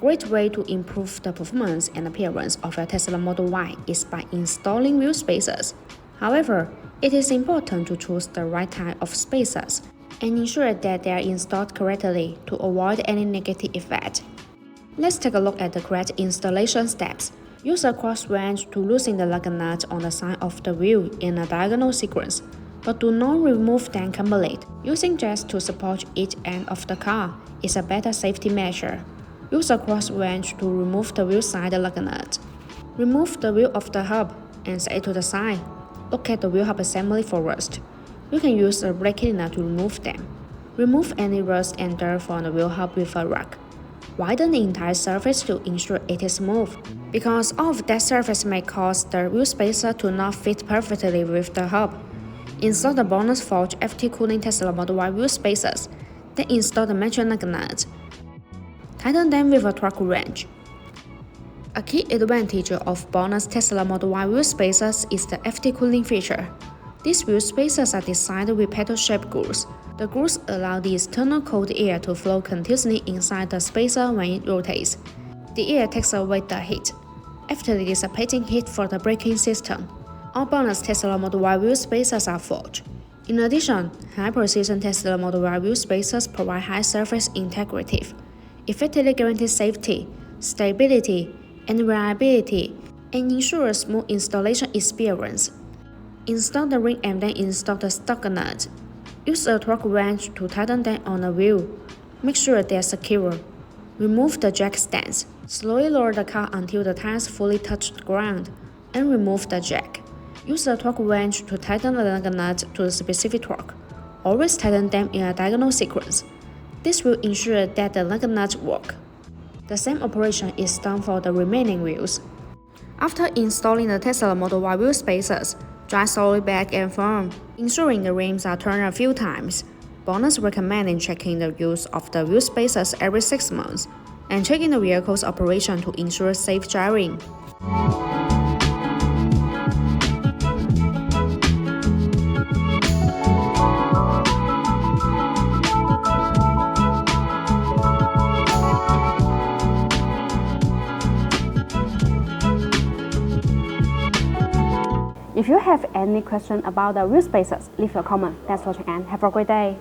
great way to improve the performance and appearance of your Tesla Model Y is by installing wheel spacers. However, it is important to choose the right type of spacers and ensure that they are installed correctly to avoid any negative effect. Let's take a look at the correct installation steps. Use a cross wrench to loosen the lug nut on the side of the wheel in a diagonal sequence, but do not remove them completely. Using jacks to support each end of the car is a better safety measure. Use a cross wrench to remove the wheel side lug nut. Remove the wheel of the hub and set it to the side. Look at the wheel hub assembly first. You can use a brake cleaner to remove them. Remove any rust and dirt from the wheel hub with a rag. Widen the entire surface to ensure it is smooth, because all of that surface may cause the wheel spacer to not fit perfectly with the hub. Install the BONOSS Forge FT Cooling Tesla Model Y wheel spacers, then install the matching lug nuts. Tighten them with a torque wrench. A key advantage of BONOSS Tesla Model Y wheel spacers is the FT cooling feature. These wheel spacers are designed with petal-shaped grooves. The grooves allow the external cold air to flow continuously inside the spacer when it rotates. The air takes away the heat, after dissipating heat for the braking system. All BONOSS Tesla Model Y wheel spacers are forged. In addition, high-precision Tesla Model Y wheel spacers provide high surface integrity, effectively guarantee safety, stability, and reliability, and ensure a smooth installation experience. Install the ring and then install the stock nut. Use a torque wrench to tighten them on the wheel. Make sure they are secure. Remove the jack stands. Slowly lower the car until the tires fully touch the ground, and remove the jack. Use a torque wrench to tighten the lug nut to the specific torque. Always tighten them in a diagonal sequence. This will ensure that the lug nuts work. The same operation is done for the remaining wheels. After installing the Tesla Model Y wheel spacers, drive slowly back and firm, ensuring the rims are turned a few times. BONOSS recommends checking the use of the wheel spacers every 6 months, and checking the vehicle's operation to ensure safe driving. If you have any question about the wheel spacers, leave a comment. Thanks for watching and have a great day.